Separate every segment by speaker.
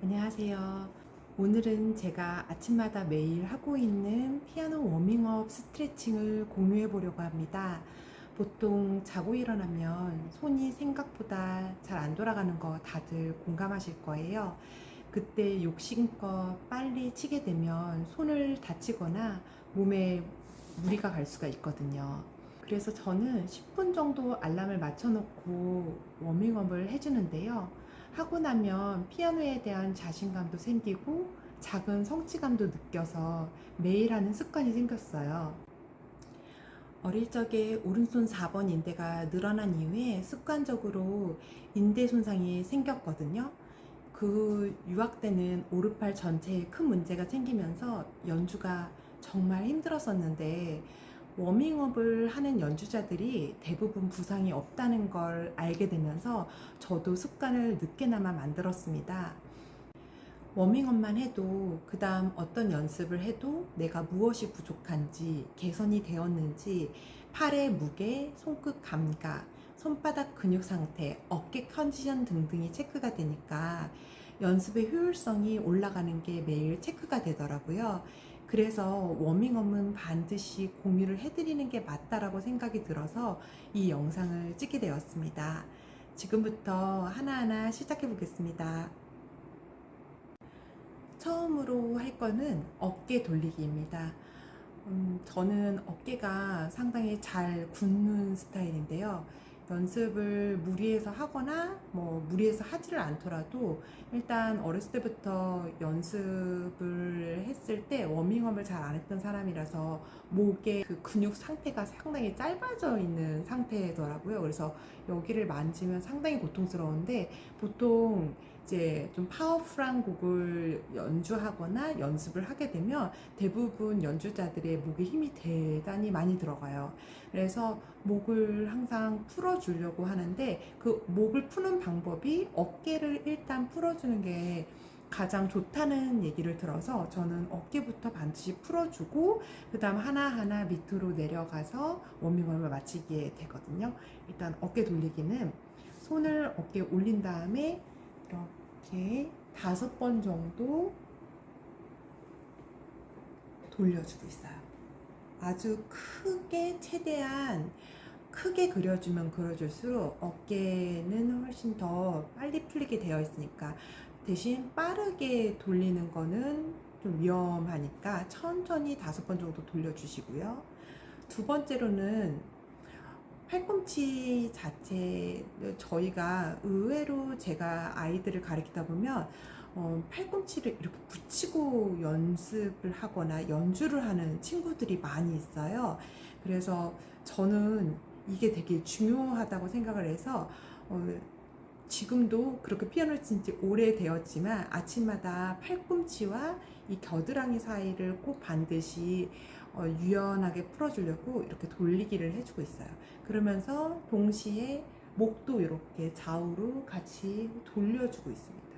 Speaker 1: 안녕하세요. 오늘은 제가 아침마다 매일 하고 있는 피아노 워밍업 스트레칭을 공유해 보려고 합니다. 보통 자고 일어나면 손이 생각보다 잘 안 돌아가는 거 다들 공감하실 거예요. 그때 욕심껏 빨리 치게 되면 손을 다치거나 몸에 무리가 갈 수가 있거든요. 그래서 저는 10분 정도 알람을 맞춰 놓고 워밍업을 해주는데요. 하고 나면 피아노에 대한 자신감도 생기고 작은 성취감도 느껴서 매일 하는 습관이 생겼어요. 어릴 적에 오른손 4번 인대가 늘어난 이후에 습관적으로 인대 손상이 생겼거든요. 그 유학 때는 오른팔 전체에 큰 문제가 생기면서 연주가 정말 힘들었었는데, 워밍업을 하는 연주자들이 대부분 부상이 없다는 걸 알게 되면서 저도 습관을 늦게나마 만들었습니다. 워밍업만 해도 그 다음 어떤 연습을 해도 내가 무엇이 부족한지, 개선이 되었는지, 팔의 무게, 손끝 감각, 손바닥 근육 상태, 어깨 컨디션 등등이 체크가 되니까 연습의 효율성이 올라가는 게 매일 체크가 되더라고요. 그래서 워밍업은 반드시 공유를 해드리는 게 맞다라고 생각이 들어서 이 영상을 찍게 되었습니다. 지금부터 하나하나 시작해 보겠습니다. 처음으로 할 거는 어깨 돌리기입니다. 저는 어깨가 상당히 잘 굳는 스타일인데요. 연습을 무리해서 하거나 무리해서 하지를 않더라도 일단 어렸을 때부터 연습을 했을 때 워밍업을 잘 안 했던 사람이라서 목의 그 근육 상태가 상당히 짧아져 있는 상태더라고요. 그래서 여기를 만지면 상당히 고통스러운데, 보통 이제 좀 파워풀한 곡을 연주하거나 연습을 하게 되면 대부분 연주자들의 목에 힘이 대단히 많이 들어가요. 그래서 목을 항상 풀어주려고 하는데, 그 목을 푸는 방법이 어깨를 일단 풀어주는 게 가장 좋다는 얘기를 들어서 저는 어깨부터 반드시 풀어주고 그 다음 하나하나 밑으로 내려가서 워밍업을 마치게 되거든요. 일단 어깨 돌리기는 손을 어깨에 올린 다음에 이렇게 5번 정도 돌려주고 있어요. 아주 크게, 최대한 크게 그려주면 그려줄수록 어깨는 훨씬 더 빨리 풀리게 되어 있으니까, 대신 빠르게 돌리는 거는 좀 위험하니까 천천히 5번 정도 돌려주시고요. 두 번째로는 팔꿈치 자체, 저희가 의외로 제가 아이들을 가르치다 보면 팔꿈치를 이렇게 붙이고 연습을 하거나 연주를 하는 친구들이 많이 있어요. 그래서 저는 이게 되게 중요하다고 생각을 해서 지금도 그렇게 피아노를 친 지 오래되었지만 아침마다 팔꿈치와 이 겨드랑이 사이를 꼭 반드시 유연하게 풀어주려고 이렇게 돌리기를 해주고 있어요. 그러면서 동시에 목도 이렇게 좌우로 같이 돌려주고 있습니다.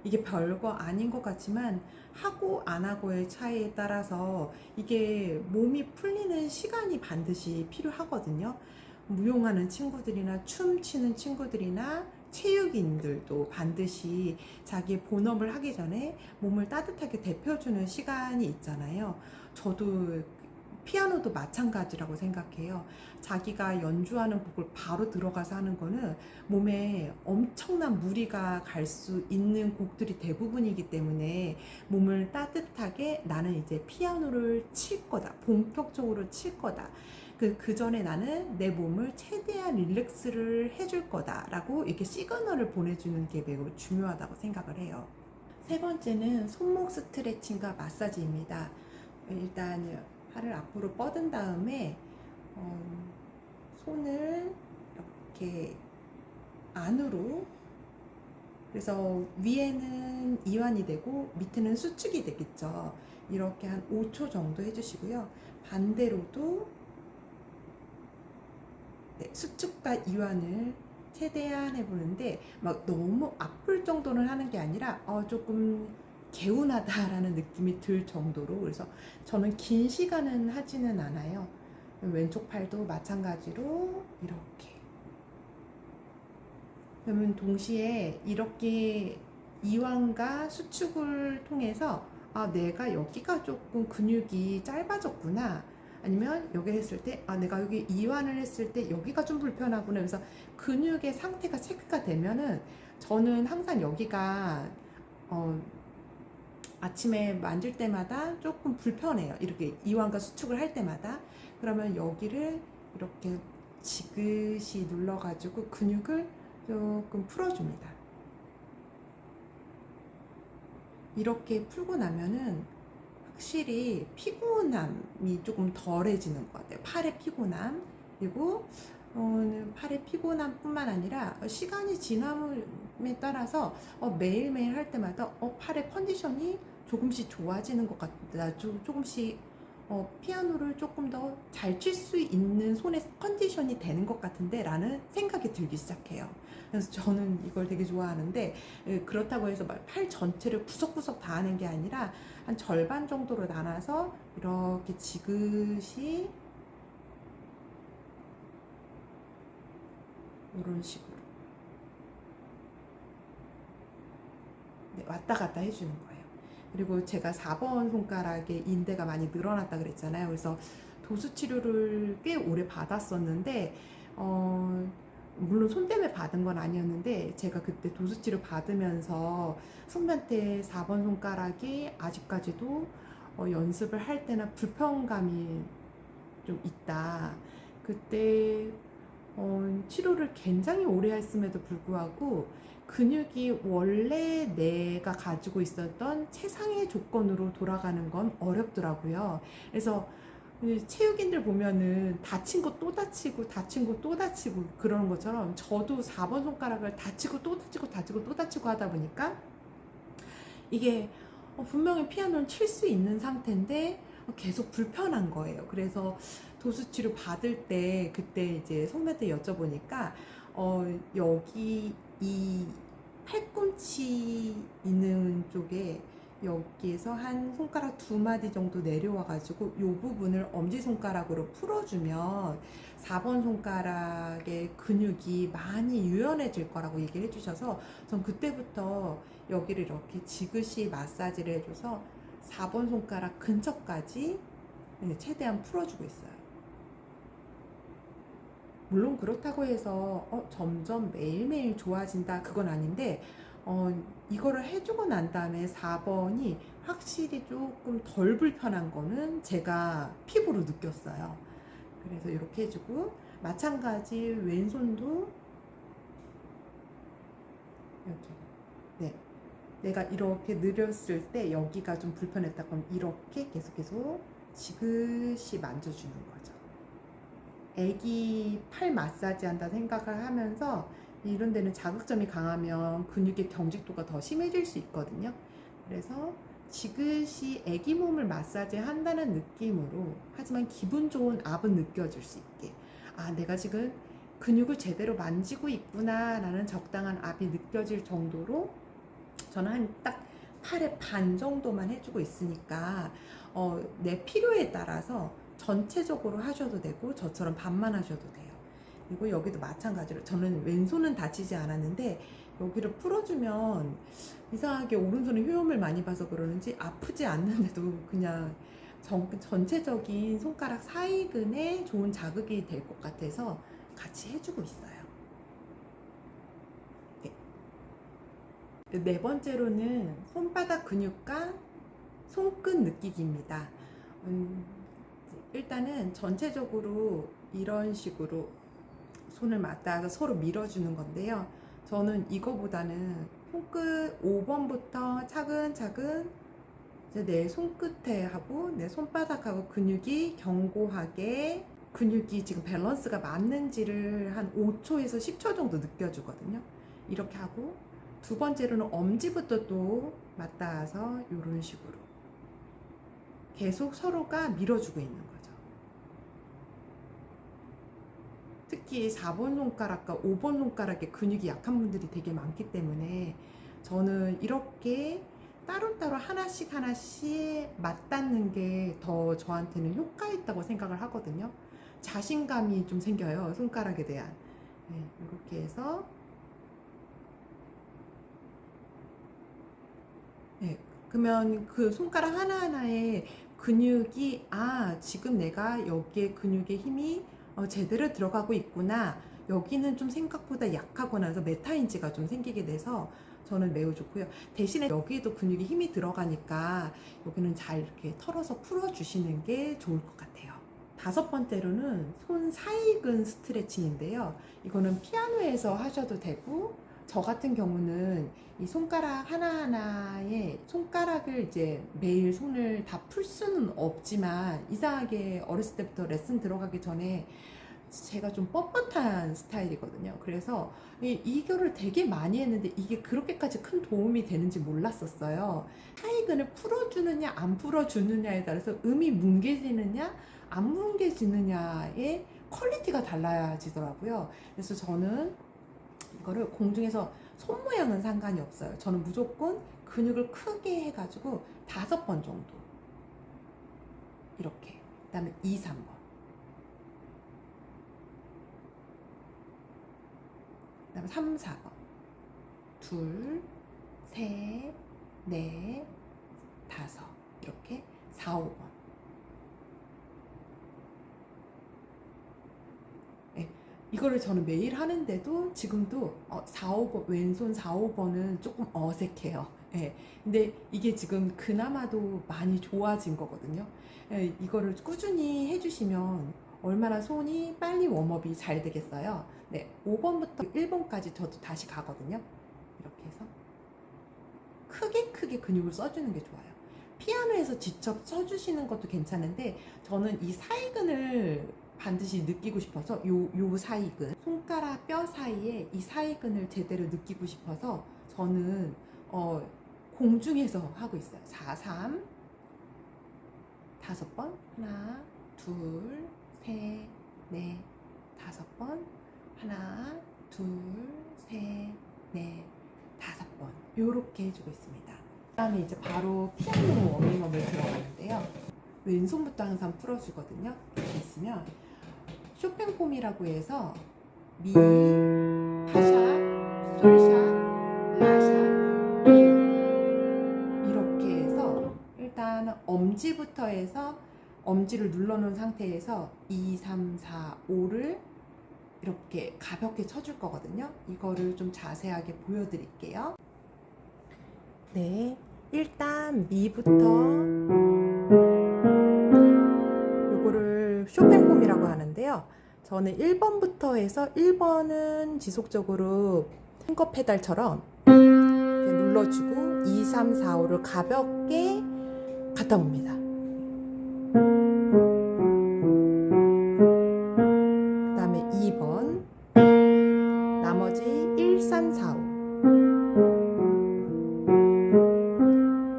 Speaker 1: 이게 별거 아닌 것 같지만 하고 안 하고의 차이에 따라서 이게 몸이 풀리는 시간이 반드시 필요하거든요. 무용하는 친구들이나 춤추는 친구들이나 체육인들도 반드시 자기의 본업을 하기 전에 몸을 따뜻하게 데펴주는 시간이 있잖아요. 저도 피아노도 마찬가지라고 생각해요. 자기가 연주하는 곡을 바로 들어가서 하는 거는 몸에 엄청난 무리가 갈 수 있는 곡들이 대부분이기 때문에 몸을 따뜻하게, 나는 이제 피아노를 칠 거다, 본격적으로 칠 거다, 그 전에 나는 내 몸을 최대한 릴렉스를 해줄 거다라고 이렇게 시그널을 보내주는 게 매우 중요하다고 생각을 해요. 세 번째는 손목 스트레칭과 마사지입니다. 일단 팔을 앞으로 뻗은 다음에 손을 이렇게 안으로, 그래서 위에는 이완이 되고 밑에는 수축이 되겠죠. 이렇게 한 5초 정도 해주시고요. 반대로도 수축과 이완을 최대한 해보는데, 막 너무 아플 정도는 하는 게 아니라 조금 개운하다라는 느낌이 들 정도로. 그래서 저는 긴 시간은 하지는 않아요. 왼쪽 팔도 마찬가지로 이렇게 그러면 동시에 이렇게 이완과 수축을 통해서 아, 내가 여기가 조금 근육이 짧아졌구나. 아니면 여기 했을 때, 아, 내가 여기 이완을 했을 때 여기가 좀 불편하구나. 그래서 근육의 상태가 체크가 되면은 저는 항상 여기가 어, 아침에 만질 때마다 조금 불편해요. 이렇게 이완과 수축을 할 때마다. 그러면 여기를 이렇게 지그시 눌러가지고 근육을 조금 풀어줍니다. 이렇게 풀고 나면은 확실히 피곤함이 조금 덜해지는 것 같아요. 팔의 피곤함. 그리고 팔의 피곤함뿐만 아니라 시간이 지남에 따라서 매일매일 할 때마다 팔의 컨디션이 조금씩 좋아지는 것 같다. 조금씩 피아노를 조금 더 잘 칠 수 있는 손의 컨디션이 되는 것 같은데 라는 생각이 들기 시작해요. 그래서 저는 이걸 되게 좋아하는데 그렇다고 해서 팔 전체를 구석구석 다 하는 게 아니라 한 절반 정도로 나눠서 이렇게 지그시 이런 식으로 왔다 갔다 해주는 거예요. 그리고 제가 4번 손가락에 인대가 많이 늘어났다 그랬잖아요. 그래서 도수 치료를 꽤 오래 받았었는데 물론 손 때문에 받은 건 아니었는데 제가 그때 도수 치료 받으면서 선배한테 4번 손가락이 아직까지도 연습을 할 때나 불편감이 좀 있다. 그때 치료를 굉장히 오래 했음에도 불구하고 근육이 원래 내가 가지고 있었던 최상의 조건으로 돌아가는 건 어렵더라고요. 그래서 체육인들 보면은 다친 거 또 다치고 다친 거 또 다치고 그러는 것처럼 저도 4번 손가락을 다치고 또 다치고 다치고 또 다치고 하다 보니까 이게 분명히 피아노는 칠 수 있는 상태인데 계속 불편한 거예요. 그래서 도수치료 받을 때 그때 이제 선배한테 여쭤보니까 여기 이 팔꿈치 있는 쪽에 여기에서 한 손가락 2마디 정도 내려와 가지고 이 부분을 엄지손가락으로 풀어주면 4번 손가락의 근육이 많이 유연해질 거라고 얘기를 해주셔서 전 그때부터 여기를 이렇게 지그시 마사지를 해줘서 4번 손가락 근처까지 최대한 풀어주고 있어요. 물론 그렇다고 해서 점점 매일매일 좋아진다 그건 아닌데 이거를 해주고 난 다음에 4번이 확실히 조금 덜 불편한 거는 제가 피부로 느꼈어요. 그래서 이렇게 해주고 마찬가지 왼손도 여기 네 내가 이렇게 느렸을 때 여기가 좀 불편했다 그럼 이렇게 계속 지그시 만져주는 거죠. 애기 팔 마사지 한다 생각을 하면서 이런 데는 자극점이 강하면 근육의 경직도가 더 심해질 수 있거든요. 그래서 지그시 애기 몸을 마사지 한다는 느낌으로 하지만 기분 좋은 압은 느껴질 수 있게 아 내가 지금 근육을 제대로 만지고 있구나 라는 적당한 압이 느껴질 정도로 저는 한 딱 팔의 반 정도만 해주고 있으니까 내 필요에 따라서 전체적으로 하셔도 되고 저처럼 반만 하셔도 돼요. 그리고 여기도 마찬가지로 저는 왼손은 다치지 않았는데 여기를 풀어주면 이상하게 오른손에 효험을 많이 봐서 그러는지 아프지 않는데도 그냥 전체적인 손가락 사이근에 좋은 자극이 될 것 같아서 같이 해주고 있어요. 네 번째로는 손바닥 근육과 손끝 느끼기입니다. 일단은 전체적으로 이런 식으로 손을 맞닿아서 서로 밀어주는 건데요. 저는 이거보다는 손끝 5번부터 차근차근 내 손끝에 하고 내 손바닥하고 근육이 견고하게 근육이 지금 밸런스가 맞는지를 한 5초에서 10초 정도 느껴주거든요. 이렇게 하고 두 번째로는 엄지부터 또 맞닿아서 이런 식으로 계속 서로가 밀어주고 있는 거죠. 특히 4번 손가락과 5번 손가락의 근육이 약한 분들이 되게 많기 때문에 저는 이렇게 따로따로 하나씩 맞닿는 게 더 저한테는 효과 있다고 생각을 하거든요. 자신감이 좀 생겨요. 손가락에 대한. 네, 이렇게 해서 네, 그러면 그 손가락 하나하나에 근육이 지금 내가 여기에 근육의 힘이 제대로 들어가고 있구나. 여기는 좀 생각보다 약하구나 해서 메타인지가 좀 생기게 돼서 저는 매우 좋고요. 대신에 여기에도 근육이 힘이 들어가니까 여기는 잘 이렇게 털어서 풀어주시는 게 좋을 것 같아요. 다섯 번째로는 손 사이근 스트레칭인데요. 이거는 피아노에서 하셔도 되고, 저 같은 경우는 이 손가락 하나하나에 손가락을 이제 매일 손을 다 풀 수는 없지만, 이상하게 어렸을 때부터 레슨 들어가기 전에 제가 좀 뻣뻣한 스타일이거든요. 그래서 이거를 되게 많이 했는데 이게 그렇게까지 큰 도움이 되는지 몰랐었어요. 하이근을 풀어주느냐 안 풀어주느냐에 따라서 음이 뭉개지느냐 안 뭉개지느냐의 퀄리티가 달라지더라고요. 그래서 저는 이거를 공중에서 손 모양은 상관이 없어요. 저는 무조건 근육을 크게 해가지고 5번 정도 이렇게, 그 다음에 2, 3번, 그 다음에 3, 4번, 둘, 셋, 넷, 다섯, 이렇게 4, 5번. 이거를 저는 매일 하는데도 지금도 4, 5번, 왼손 4, 5번은 조금 어색해요. 예. 근데 이게 지금 그나마도 많이 좋아진 거거든요. 예, 이거를 꾸준히 해주시면 얼마나 손이 빨리 웜업이 잘 되겠어요. 네, 5번부터 1번까지 저도 다시 가거든요. 이렇게 해서 크게 근육을 써주는 게 좋아요. 피아노에서 직접 써주시는 것도 괜찮은데 저는 이 사이근을 반드시 느끼고 싶어서 요 사이근, 손가락 뼈 사이에 이 사이근을 제대로 느끼고 싶어서 저는 공중에서 하고 있어요. 4, 3, 5번, 하나, 둘, 셋, 넷, 5번, 하나, 둘, 셋, 넷, 5번 요렇게 해주고 있습니다. 그 다음에 이제 바로 피아노 워밍업을 들어가는데요. 왼손부터 항상 풀어주거든요. 이렇게 있으면 쇼팽폼이라고 해서 미, 파샵, 솔샵, 라샵, 도 이렇게 해서 일단 엄지부터 해서 엄지를 눌러놓은 상태에서 2, 3, 4, 5를 이렇게 가볍게 쳐줄 거거든요. 이거를 좀 자세하게 보여드릴게요. 네, 일단 미부터 요거를 쇼팽폼이라고 하는데요. 저는 1번부터 해서 1번은 지속적으로 핑거 페달처럼 이렇게 눌러주고 2, 3, 4, 5를 가볍게 갖다 봅니다. 그 다음에 2번, 나머지 1, 3, 4, 5,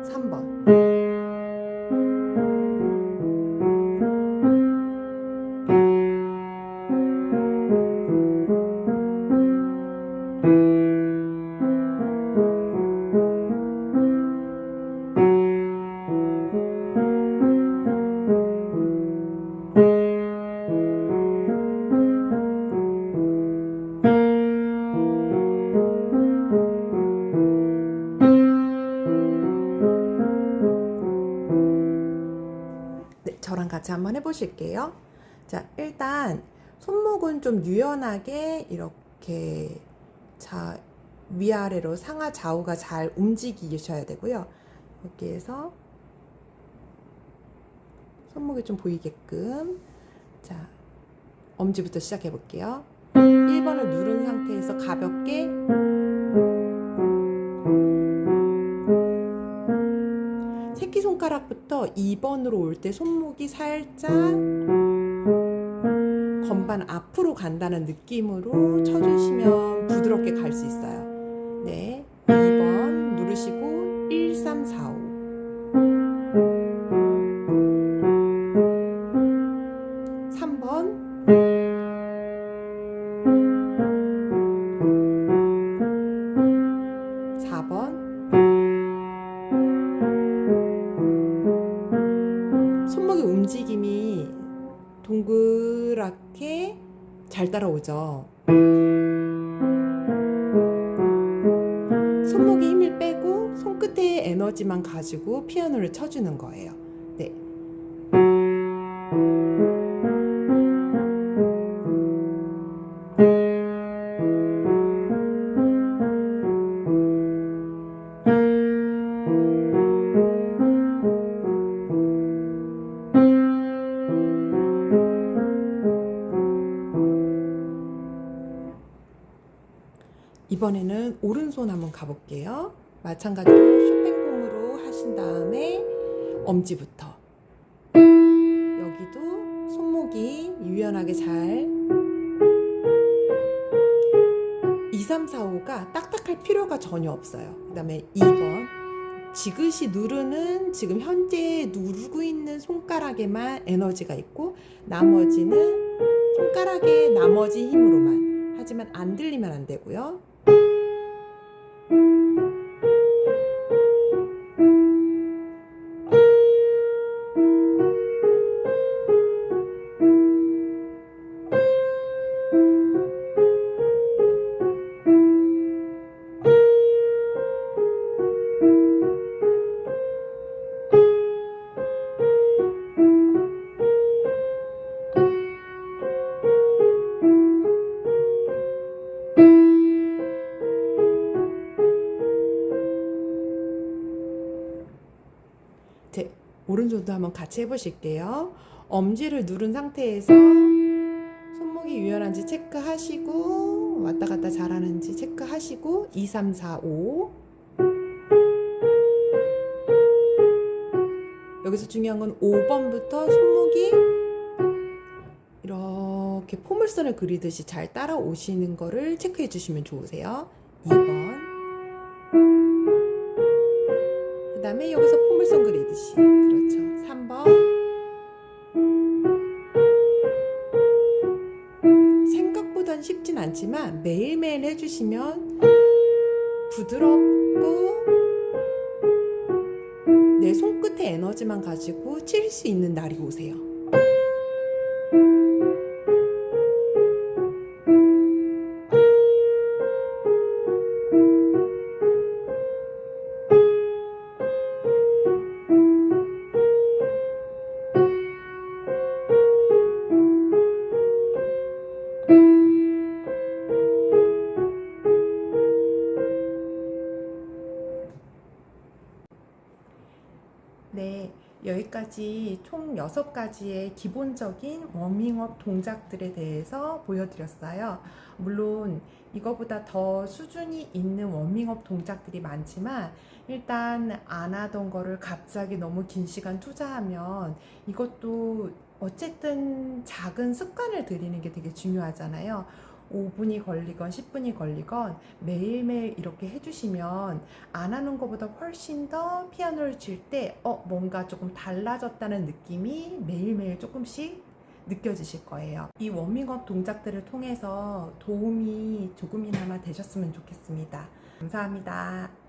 Speaker 1: 3번, 네, 저랑 같이 한번 해보실게요. 자, 일단 손목은 좀 유연하게 이렇게 위아래로 상하 좌우가 잘 움직이셔야 되고요. 여기에서 손목이 좀 보이게끔, 자, 엄지부터 시작해 볼게요. 1번을 누른 상태에서 가볍게 새끼손가락부터 2번으로 올 때 손목이 살짝 건반 앞으로 간다는 느낌으로 쳐주시면 부드럽게 갈 수 있어요. 네, 2번 누르시고 1, 3, 4, 5, 3번, 4번, 손목의 움직임이 동그랗게 잘 따라오죠. 손목에 힘을 빼고 손끝 상태의 에너지만 가지고 피아노를 쳐주는 거예요. 네. 이번에는 오른손 한번 가볼게요. 마찬가지로 쇼팽폼으로 하신 다음에 엄지부터. 여기도 손목이 유연하게 잘 2, 3, 4, 5가 딱딱할 필요가 전혀 없어요. 그 다음에 2번 지그시 누르는 지금 현재 누르고 있는 손가락에만 에너지가 있고 나머지는 손가락의 나머지 힘으로만. 하지만 안 들리면 안 되고요. 오른손도 한번 같이 해보실게요. 엄지를 누른 상태에서 손목이 유연한지 체크하시고 왔다 갔다 잘하는지 체크하시고 2, 3, 4, 5 여기서 중요한 건 5번부터 손목이 이렇게 포물선을 그리듯이 잘 따라오시는 거를 체크해 주시면 좋으세요. 2번 그 다음에 여기서 포물선 그리듯이 그렇죠. 3번 생각보단 쉽진 않지만 매일매일 해주시면 부드럽고 내 손끝의 에너지만 가지고 칠 수 있는 날이 오세요. 네, 여기까지 총 6가지의 기본적인 워밍업 동작들에 대해서 보여드렸어요. 물론 이거보다 더 수준이 있는 워밍업 동작들이 많지만 일단 안 하던 거를 갑자기 너무 긴 시간 투자하면 이것도 어쨌든 작은 습관을 들이는 게 되게 중요하잖아요. 5분이 걸리건 10분이 걸리건 매일매일 이렇게 해주시면 안 하는 것보다 훨씬 더 피아노를 칠 때 뭔가 조금 달라졌다는 느낌이 매일매일 조금씩 느껴지실 거예요. 이 워밍업 동작들을 통해서 도움이 조금이나마 되셨으면 좋겠습니다. 감사합니다.